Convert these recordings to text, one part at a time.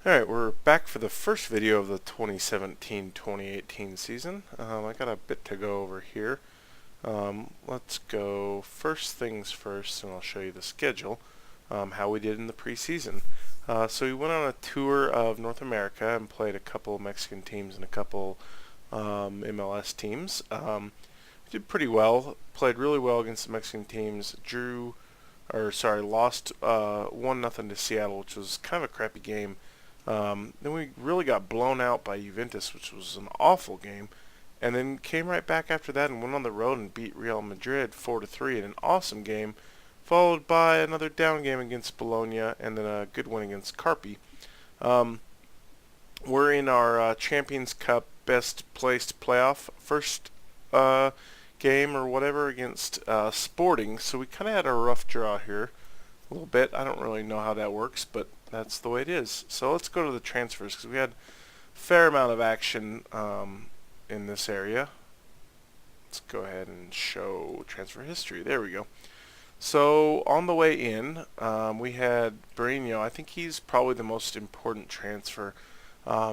Alright, we're back for the first video of the 2017-2018 season. I got a bit to go over here. Let's go first things first, and I'll show you the schedule, how we did in the preseason. So we went on a tour of North America and played a couple Mexican teams and a couple MLS teams. We did pretty well, played really well against the Mexican teams, lost 1-0 to Seattle, which was kind of a crappy game. Then we really got blown out by Juventus, which was an awful game, and then came right back after that and went on the road and beat Real Madrid 4-3 in an awesome game, followed by another down game against Bologna and then a good win against Carpi. We're in our Champions Cup best placed playoff first game or whatever against Sporting, so we kind of had a rough draw here a little bit. I don't really know how that works, but that's the way it is. So let's go to the transfers because we had a fair amount of action in this area. Let's go ahead and show transfer history. There we go. So on the way in, we had Brino. I think he's probably the most important transfer.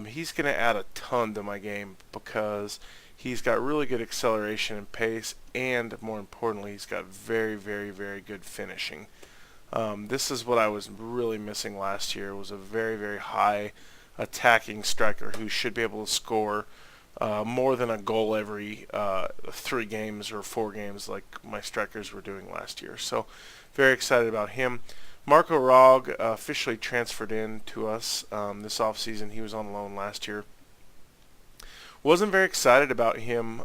He's going to add a ton to my game because he's got really good acceleration and pace, and more importantly, he's got very, very, very good finishing. This is what I was really missing last year, was a very, very high attacking striker who should be able to score more than a goal every 3 games or 4 games like my strikers were doing last year. So very excited about him. Marco Rog officially transferred in to us this offseason. He was on loan last year. Wasn't very excited about him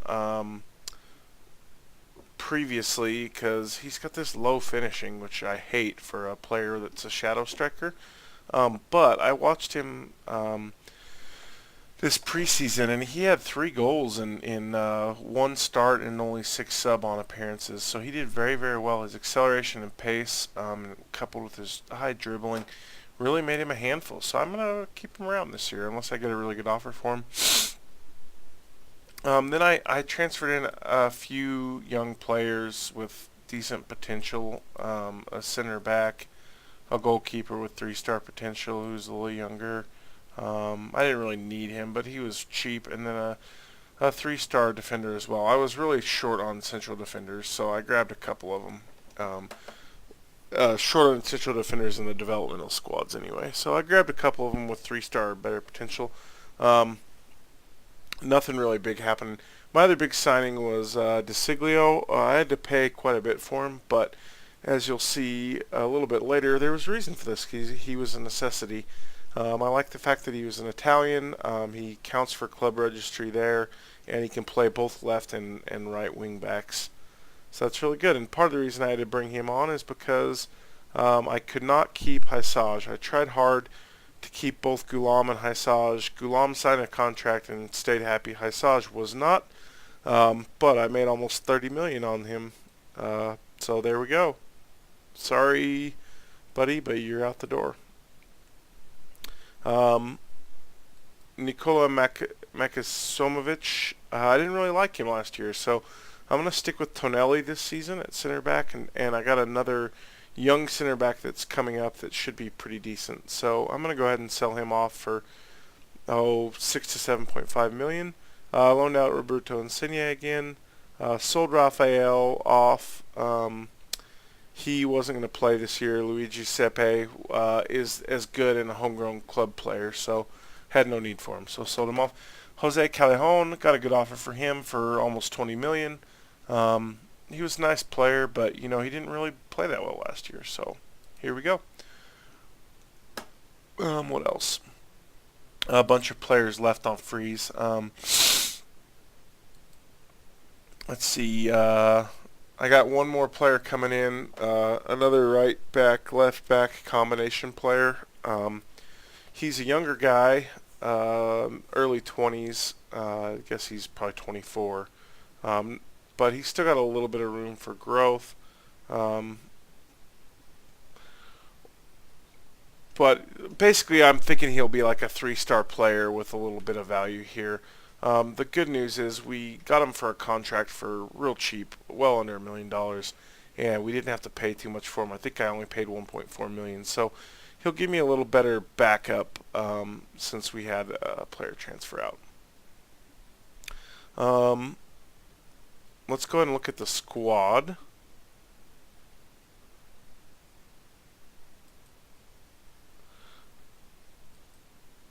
previously because he's got this low finishing, which I hate for a player that's a shadow striker. But I watched him this preseason, and he had 3 goals in 1 start and only 6 sub-on appearances. So he did very, very well. His acceleration and pace, coupled with his high dribbling, really made him a handful. So I'm going to keep him around this year unless I get a really good offer for him. Then I transferred in a few young players with decent potential, a center back, a goalkeeper with 3-star potential who's a little younger. I didn't really need him, but he was cheap, and then a 3-star defender as well. I was really short on central defenders, so I grabbed a couple of them. Short on central defenders in the developmental squads anyway, so I grabbed a couple of them with 3-star better potential. Nothing really big happened. My other big signing was DeSiglio. I had to pay quite a bit for him, but as you'll see a little bit later, there was a reason for this. He was a necessity. I like the fact that he was an Italian. He counts for club registry there, and he can play both left and right wing backs. So that's really good. And part of the reason I had to bring him on is because I could not keep Haisage. I tried hard to keep both Gulam and Haisage. Gulam signed a contract and stayed happy. Haisage was not, but I made almost 30 million on him. So there we go. Sorry, buddy, but you're out the door. Nikola Makasomovic, I didn't really like him last year, so I'm going to stick with Tonelli this season at center back, and I got another young center back that's coming up that should be pretty decent. So I'm going to go ahead and sell him off for 6 to 7.5 million. Loaned out Roberto Insigne again. Sold Rafael off. He wasn't going to play this year. Luigi Sepe is as good and a homegrown club player, so had no need for him. So sold him off. Jose Callejon, got a good offer for him for almost 20 million. He was a nice player, but he didn't really play that well last year. So here we go. What else? A bunch of players left on freeze. Let's see. I got one more player coming in. Another right back, left back combination player. He's a younger guy, early 20s. I guess he's probably 24. But he's still got a little bit of room for growth. But basically, I'm thinking he'll be like a 3-star player with a little bit of value here. The good news is we got him for a contract for real cheap, well under $1 million, and we didn't have to pay too much for him. I think I only paid 1.4 million, so he'll give me a little better backup since we had a player transfer out. Let's go ahead and look at the squad.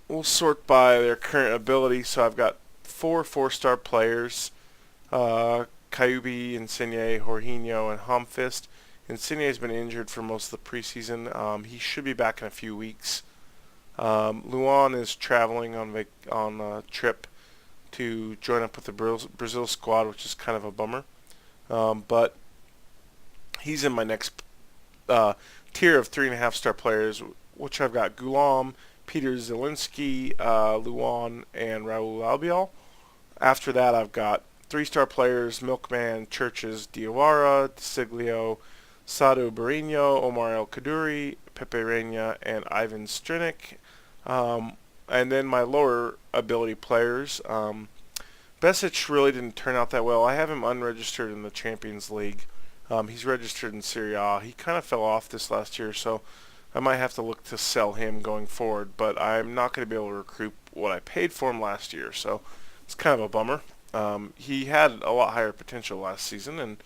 We'll sort by their current ability. So I've got 4-star players. Kyubi, Insigne, Jorginho, and Homfist. Insigne's been injured for most of the preseason. He should be back in a few weeks. Luan is traveling on a trip to join up with the Brazil squad, which is kind of a bummer. But he's in my next tier of 3.5-star players, which I've got Gulam, Peter Zielinski, Luan, and Raul Albiol. After that, I've got 3-star players: Milkman, Churches, Diawara, Siglio, Sado Barino, Omar El Kaduri, Pepe Reina, and Ivan Strinick. And then my lower ability players. Besic really didn't turn out that well. I have him unregistered in the Champions League. He's registered in Serie A. He kind of fell off this last year, so I might have to look to sell him going forward. But I'm not going to be able to recoup what I paid for him last year, so it's kind of a bummer. He had a lot higher potential last season and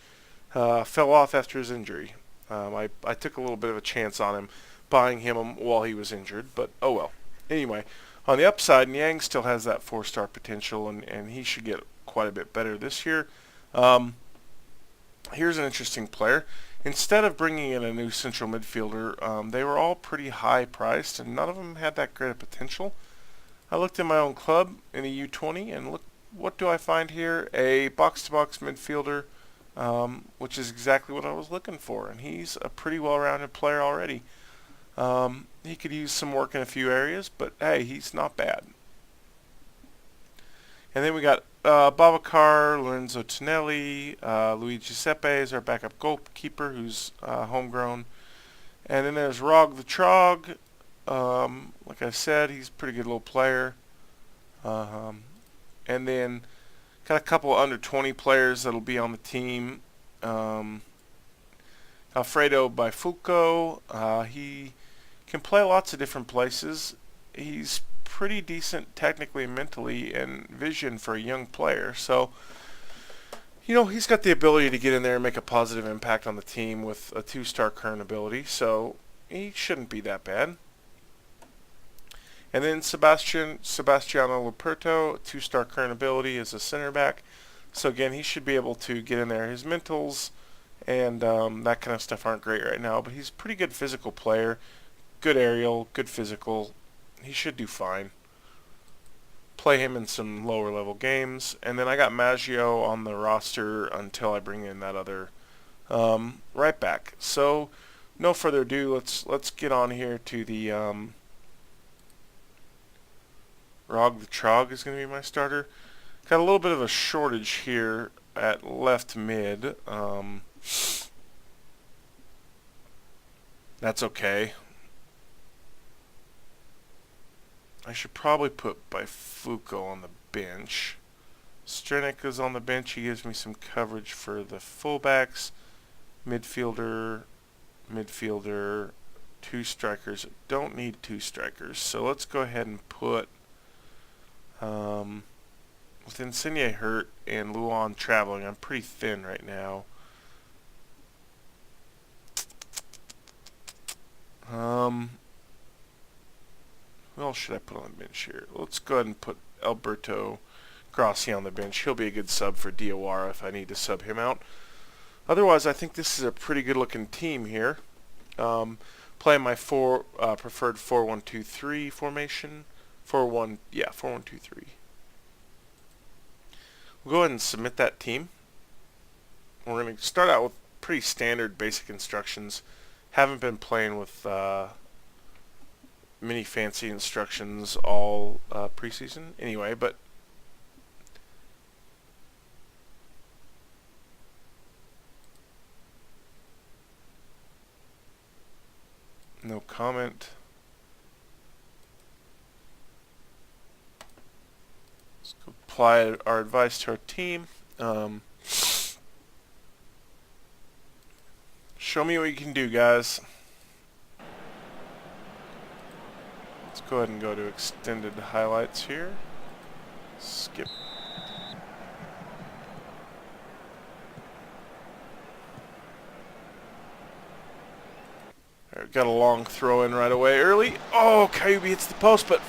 fell off after his injury. I took a little bit of a chance on him, buying him while he was injured, but oh well. Anyway, on the upside, Niang still has that 4-star potential, and he should get quite a bit better this year. Here's an interesting player. Instead of bringing in a new central midfielder, they were all pretty high priced, and none of them had that great of potential. I looked in my own club in the U20, and look, what do I find here? A box-to-box midfielder, which is exactly what I was looking for, and he's a pretty well-rounded player already. He could use some work in a few areas, but hey, he's not bad. And then we got Babacar, Lorenzo Tonelli, Luigi Giuseppe is our backup goalkeeper, who's homegrown. And then there's Rog the Trog. Like I said, he's a pretty good little player. And then got a couple under 20 players that'll be on the team. Alfredo Baifuco, he can play lots of different places. He's pretty decent technically and mentally and vision for a young player. So, you know, he's got the ability to get in there and make a positive impact on the team with a 2-star current ability. So he shouldn't be that bad. And then Sebastiano Luperto, 2-star current ability as a center back. So again, he should be able to get in there. His mentals and that kind of stuff aren't great right now, but he's a pretty good physical player. Good aerial, good physical. He should do fine. Play him in some lower level games. And then I got Maggio on the roster until I bring in that other right back. So no further ado, let's get on here to the Rog the Trog is going to be my starter. Got a little bit of a shortage here at left mid. That's okay. I should probably put Baifuco on the bench. Strinick is on the bench. He gives me some coverage for the fullbacks. Midfielder, 2 strikers. Don't need 2 strikers. So let's go ahead and put, with Insigne hurt and Luan traveling, I'm pretty thin right now. Who else should I put on the bench here? Let's go ahead and put Alberto Grassi on the bench. He'll be a good sub for Diawara if I need to sub him out. Otherwise, I think this is a pretty good looking team here. Playing my preferred 4-1-2-3 formation. 4-1-2-3. We'll go ahead and submit that team. We're going to start out with pretty standard basic instructions. Haven't been playing with many fancy instructions all preseason anyway, but no comment. Let's go apply our advice to our team. Show me what you can do, guys. Let's go ahead and go to extended highlights here. Skip. Got a long throw in right away early. Oh, Kyubi hits the post, but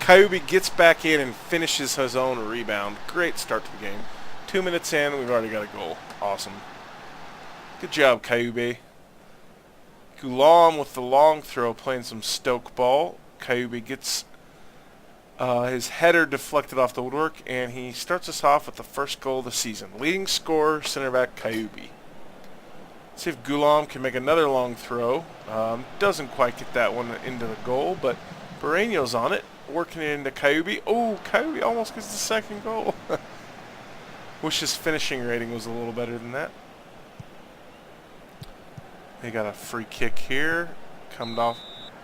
Kyubi gets back in and finishes his own rebound. Great start to the game. 2 minutes in, we've already got a goal. Awesome. Good job, Kyubi. Gulam with the long throw, playing some Stoke ball. Kyubi gets his header deflected off the woodwork, and he starts us off with the first goal of the season. Leading scorer, center back Kyubi. See if Gulam can make another long throw. Doesn't quite get that one into the goal, but Barreño's on it, working it into Kyubi. Oh, Kyubi almost gets the second goal. Wish his finishing rating was a little better than that. They got a free kick here. Coming off.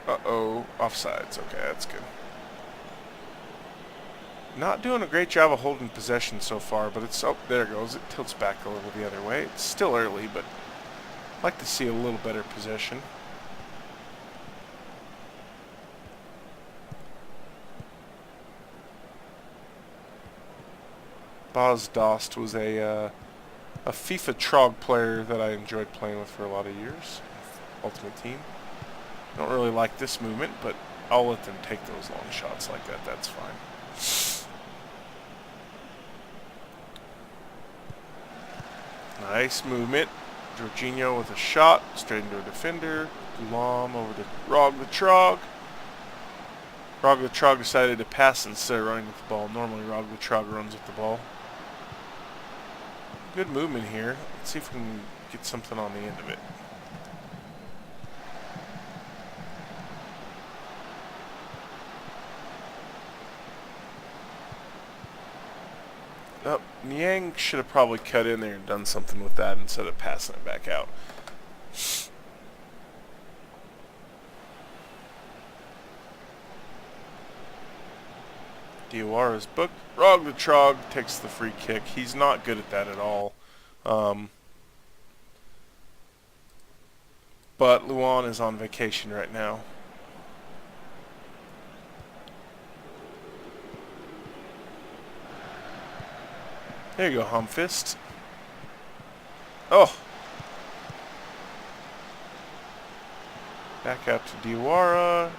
Uh-oh. Offsides. Okay, that's good. Not doing a great job of holding possession so far, but it's... Oh, there it goes. It tilts back a little the other way. It's still early, but I'd like to see a little better possession. Bas Dost was a FIFA Trog player that I enjoyed playing with for a lot of years. Ultimate Team. Don't really like this movement, but I'll let them take those long shots like that. That's fine. Nice movement. Jorginho with a shot, straight into a defender. Gulam over to Rog the Trog. Rog the Trog decided to pass instead of running with the ball. Normally Rog the Trog runs with the ball. Good movement here. Let's see if we can get something on the end of it. Oh, Niang should have probably cut in there and done something with that instead of passing it back out. Diawara's booked. Rog the Trog takes the free kick. He's not good at that at all. But Luan is on vacation right now. There you go, Humfist. Oh! Back out to Diawara.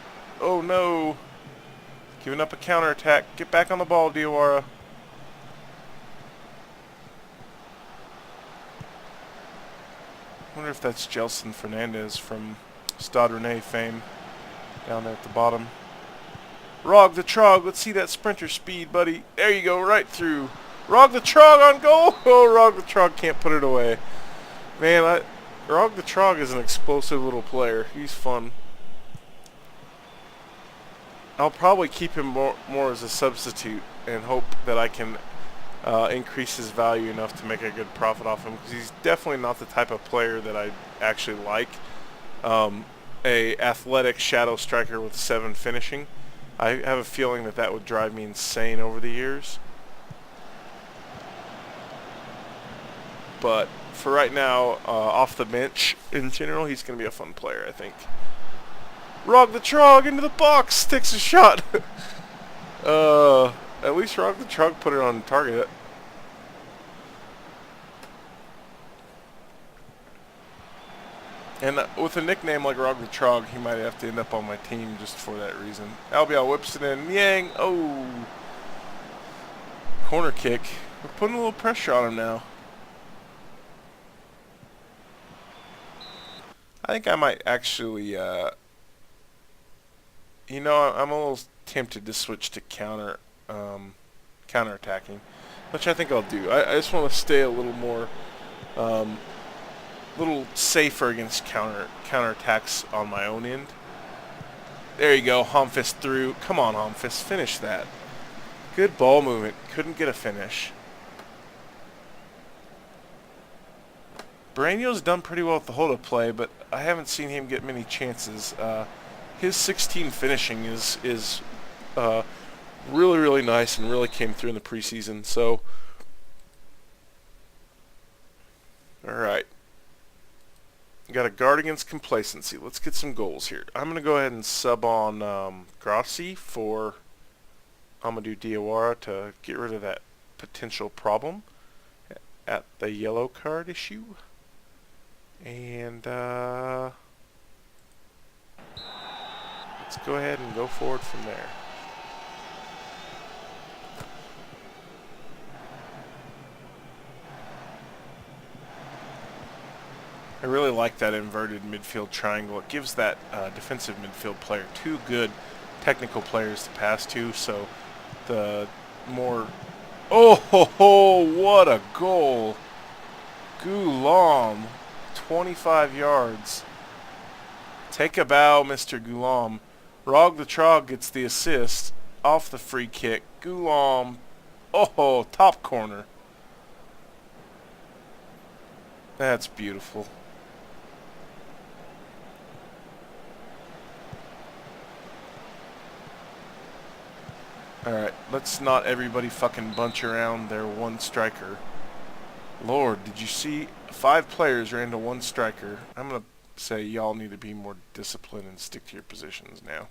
Oh no! Giving up a counterattack. Get back on the ball, Diawara. Wonder if that's Gelson Fernandez from Stade Rennais fame down there at the bottom. Rog the Trog, let's see that sprinter speed, buddy. There you go, right through. Rog the Trog on goal! Oh, Rog the Trog can't put it away. Man, Rog the Trog is an explosive little player. He's fun. I'll probably keep him more as a substitute and hope that I can increase his value enough to make a good profit off him, because he's definitely not the type of player that I actually like. A athletic shadow striker with 7 finishing. I have a feeling that that would drive me insane over the years. But for right now, off the bench, in general, he's going to be a fun player, I think. Rog the Trog into the box! Takes a shot! At least Rog the Trog put it on target. And with a nickname like Rog the Trog, he might have to end up on my team just for that reason. Albiol whips it in. Yang! Oh! Corner kick. We're putting a little pressure on him now. I think I might actually, you know, I'm a little tempted to switch to counter-attacking, which I think I'll do. I just want to stay a little more, little safer against counterattacks on my own end. There you go, Humfist through. Come on, Humfist, finish that. Good ball movement. Couldn't get a finish. Barreño's done pretty well with the hold-up play, but I haven't seen him get many chances. His 16 finishing is really, really nice and really came through in the preseason. So, all right. Got a guard against complacency. Let's get some goals here. I'm going to go ahead and sub on Grossi for Amadou Diawara to get rid of that potential problem at the yellow card issue. And let's go ahead and go forward from there. I really like that inverted midfield triangle. It gives that defensive midfield player two good technical players to pass to, so the more... Oh, ho, ho, what a goal! Goulam, 25 yards. Take a bow, Mr. Goulam. Rog the Trog gets the assist off the free kick. Goulam, oh, top corner. That's beautiful. Alright, let's not everybody fucking bunch around their one striker. Lord, did you see 5 players ran to one striker? I'm going to say y'all need to be more disciplined and stick to your positions now.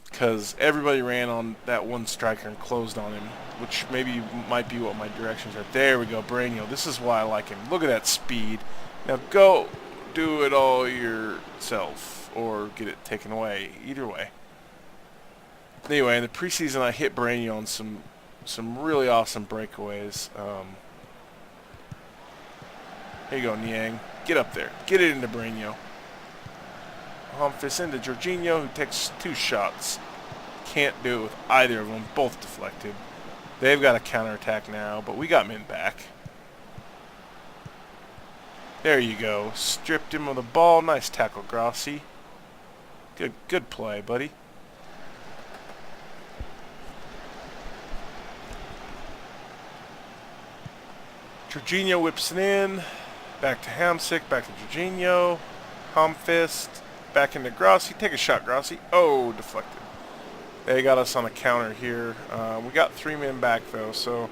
Because everybody ran on that one striker and closed on him, which maybe might be what my directions are. There we go, Brainio. This is why I like him. Look at that speed. Now go do it all yourself or get it taken away. Either way. Anyway, in the preseason, I hit Brainio on some really awesome breakaways. Here you go, Niang. Get up there. Get it into Brainio. Humphus into Jorginho, who takes 2 shots. Can't do it with either of them. Both deflected. They've got a counterattack now, but we got men back. There you go. Stripped him of the ball. Nice tackle, Grossi. Good play, buddy. Jorginho whips it in. Back to Hamsik. Back to Jorginho. Humphus. Back into Grossi. Take a shot, Grossi. Oh, deflected. They got us on a counter here. We got 3 men back, though, so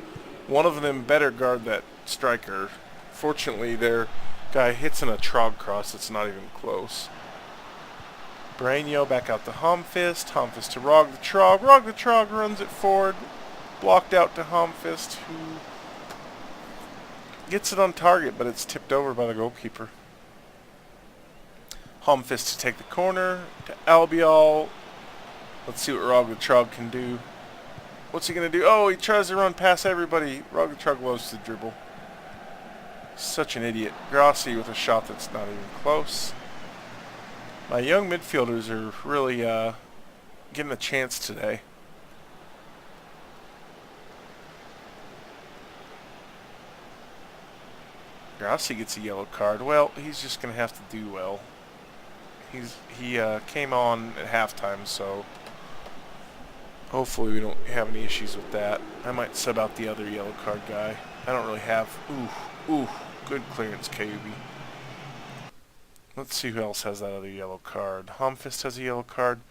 one of them better guard that striker. Fortunately, their guy hits in a trog cross. It's not even close. Brainio back out to Humphus. Humphus to Rog the Trog. Rog the Trog runs it forward. Blocked out to Humphus, who gets it on target, but it's tipped over by the goalkeeper. Humphus to take the corner to Albiol. Let's see what Rog the Trog can do. What's he going to do? Oh, he tries to run past everybody. Rog the Trog loves to dribble. Such an idiot. Grossi with a shot that's not even close. My young midfielders are really getting a chance today. Grossi gets a yellow card. Well, he's just going to have to do well. He came on at halftime, so hopefully we don't have any issues with that. I might sub out the other yellow card guy. I don't really have... Ooh, good clearance, Kyubi. Let's see who else has that other yellow card. Humphist has a yellow card.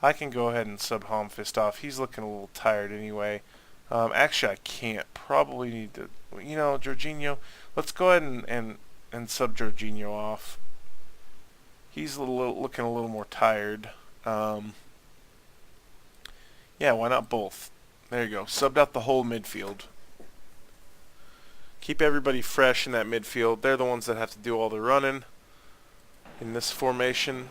I can go ahead and sub Humphist off. He's looking a little tired anyway. Actually, I can't. Probably need to... You know, Jorginho... Let's go ahead and sub Jorginho off. He's looking a little more tired. Yeah, why not both? There you go. Subbed out the whole midfield. Keep everybody fresh in that midfield. They're the ones that have to do all the running in this formation.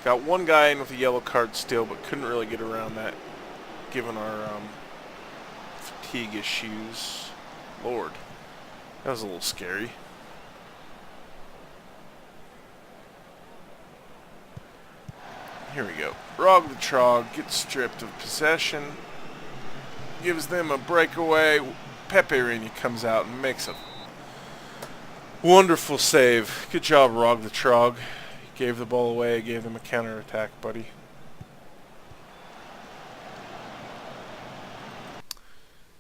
Got one guy in with a yellow card still, but couldn't really get around that given our fatigue issues. Lord, that was a little scary. Here we go. Rog the Trog gets stripped of possession. Gives them a breakaway. Pepe Reina comes out and makes a wonderful save. Good job, Rog the Trog. Gave the ball away, gave them a counter-attack, buddy.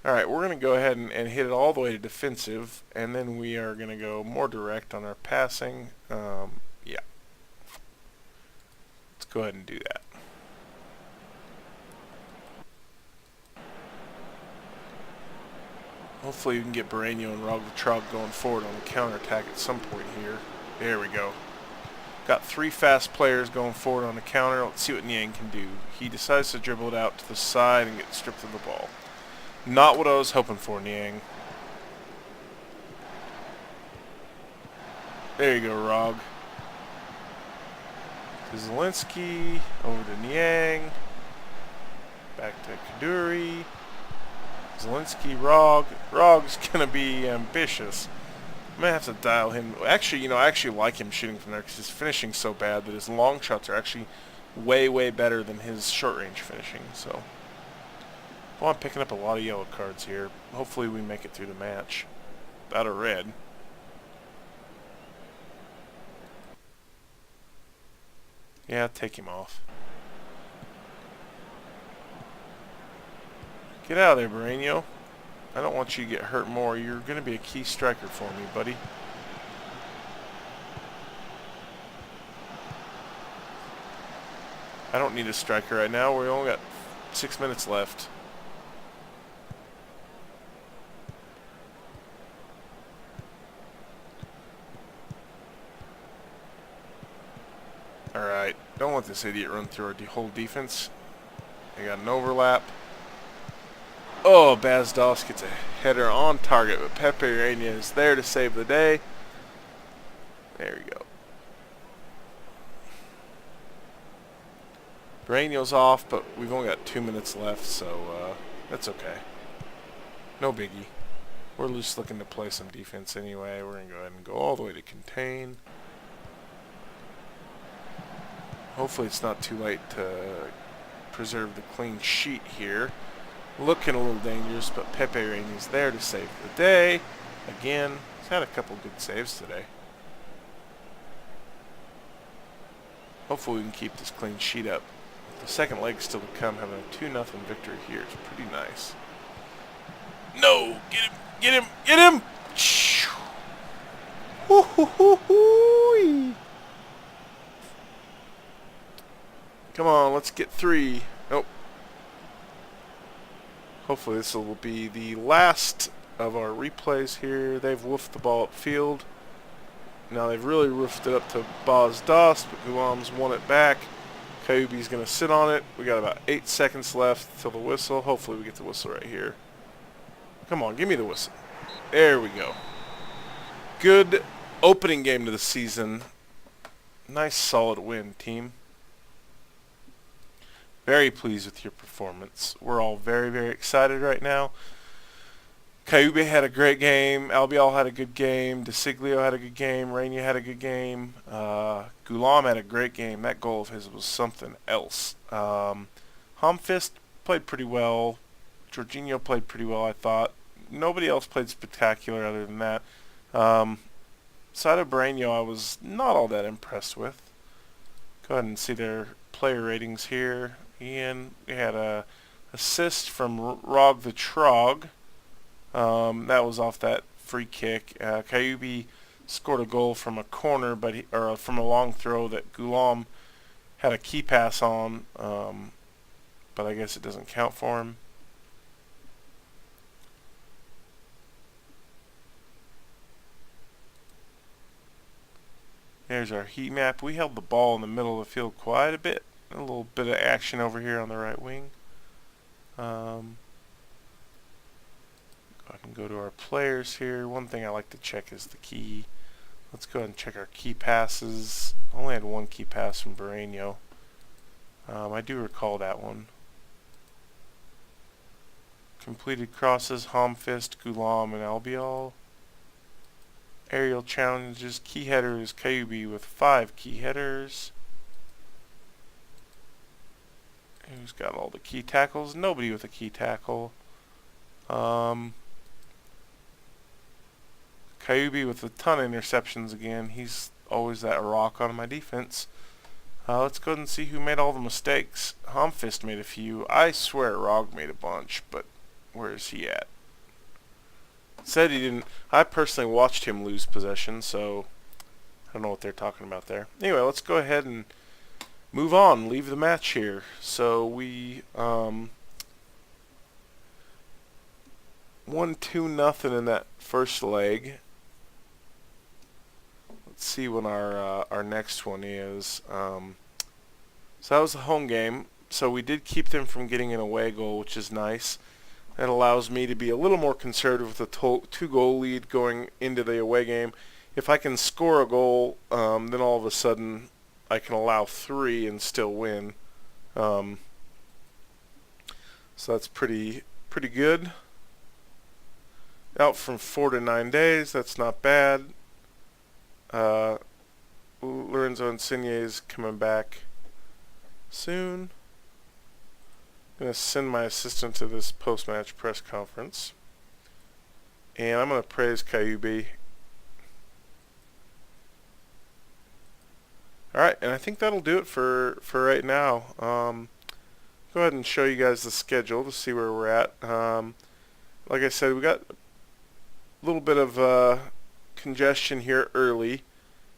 Alright, we're going to go ahead and hit it all the way to defensive, and then we are going to go more direct on our passing. Yeah. Let's go ahead and do that. Hopefully we can get Barreño and Trog going forward on the counterattack at some point here. There we go. Got 3 fast players going forward on the counter. Let's see what Niang can do. He decides to dribble it out to the side and get stripped of the ball. Not what I was hoping for, Niang. There you go, Rog. To Zielinski, over to Niang. Back to Kaduri. Zielinski, Rog. Rog's going to be ambitious. I'm going to have to dial him. Actually, I actually like him shooting from there because his finishing's so bad that his long shots are actually way, way better than his short-range finishing. So, well, I'm picking up a lot of yellow cards here. Hopefully we make it through the match. Without a red. Yeah, take him off. Get out of there, Barreño. I don't want you to get hurt more. You're going to be a key striker for me, buddy. I don't need a striker right now. We only got 6 minutes left. Alright. Don't let this idiot run through our whole defense. They got an overlap. Oh, Bazdos gets a header on target, but Pepe Reina is there to save the day. There we go. Barreño's off, but we've only got 2 minutes left, so that's okay. No biggie. We're just looking to play some defense anyway. We're going to go ahead and go all the way to contain. Hopefully it's not too late to preserve the clean sheet here. Looking a little dangerous, but Pepe Reina's there to save the day. Again, he's had a couple good saves today. Hopefully we can keep this clean sheet up. The second leg still to come, having a 2-0 victory here is pretty nice. No! Get him! Get him! Get him! Woo-hoo-hoo-hoo-wee. Come on, let's get 3. Nope. Hopefully this will be the last of our replays here. They've woofed the ball upfield. Now they've really roofed it up to Bazdos, but Gulam's won it back. Kayubi's going to sit on it. We got about 8 seconds left till the whistle. Hopefully we get the whistle right here. Come on, give me the whistle. There we go. Good opening game to the season. Nice solid win, team. Very pleased with your performance. We're all very, very excited right now. Kayubi had a great game. Albiol had a good game. DeSiglio had a good game. Reina had a good game. Gulam had a great game. That goal of his was something else. Humfist played pretty well. Jorginho played pretty well, I thought. Nobody else played spectacular other than that. Saito Barreño I was not all that impressed with. Go ahead and see their player ratings here. Ian, we had a assist from Rog the Trog. That was off that free kick. Kayubi scored a goal from a corner, or from a long throw that Gulam had a key pass on, but I guess it doesn't count for him. There's our heat map. We held the ball in the middle of the field quite a bit. A little bit of action over here on the right wing. I can go to our players here. One thing I like to check is the key. Let's go ahead and check our key passes. I only had 1 key pass from Barreño. I do recall that one. Completed crosses, Humfist, Gulam, and Albiol. Aerial challenges, key headers, Kayubi with 5 key headers. Who's got all the key tackles? Nobody with a key tackle. Kayubi with a ton of interceptions again. He's always that rock on my defense. Let's go ahead and see who made all the mistakes. Humfist made a few. I swear Rog made a bunch, but where is he at? Said he didn't. I personally watched him lose possession, so I don't know what they're talking about there. Anyway, let's go ahead and move on, leave the match here. So we 1-2 nothing in that first leg. Let's see when our next one is. So that was the home game. So we did keep them from getting an away goal, which is nice. That allows me to be a little more conservative with a 2-goal lead going into the away game. If I can score a goal, then all of a sudden I can allow 3 and still win. So that's pretty good. Out from 4 to 9 days. That's not bad. Lorenzo Insigne is coming back soon. I'm going to send my assistant to this post-match press conference. And I'm going to praise Kyubi. Alright, and I think that'll do it for right now. Go ahead and show you guys the schedule to see where we're at. Like I said, we got a little bit of congestion here early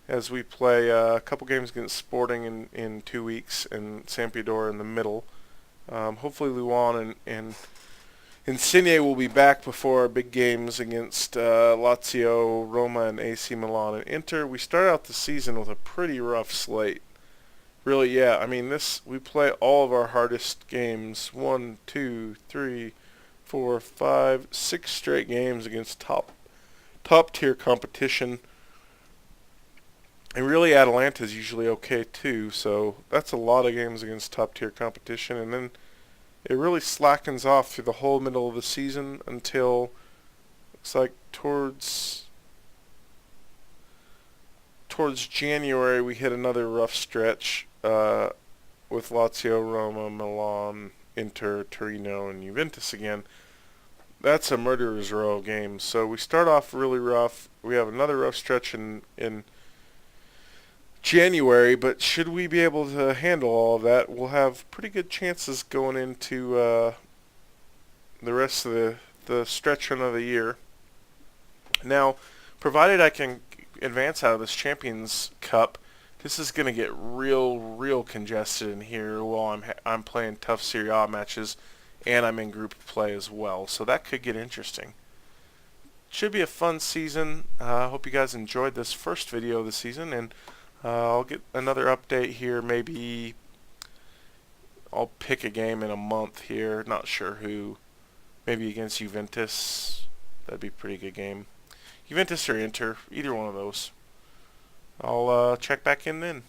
as we play a couple games against Sporting in 2 weeks and Sampdoria in the middle. Hopefully Luan and Insigne will be back before our big games against Lazio, Roma, and AC Milan and Inter. We start out the season with a pretty rough slate. Really, yeah. I mean, we play all of our hardest games. 1, 2, 3, 4, 5, 6 straight games against top tier competition. And really, Atalanta's usually okay too. So that's a lot of games against top tier competition, and then it really slackens off through the whole middle of the season until looks like towards January we hit another rough stretch with Lazio, Roma, Milan, Inter, Torino, and Juventus again. That's a murderer's row of games. So we start off really rough. We have another rough stretch in January, but should we be able to handle all of that, we'll have pretty good chances going into the rest of the stretch run of the year. Now, provided I can advance out of this Champions Cup, this is going to get real congested in here while I'm playing tough Serie A matches, and I'm in group play as well. So that could get interesting. Should be a fun season. I hope you guys enjoyed this first video of the season, and I'll get another update here. Maybe I'll pick a game in a month here. Not sure who. Maybe against Juventus. That'd be a pretty good game. Juventus or Inter. Either one of those. I'll check back in then.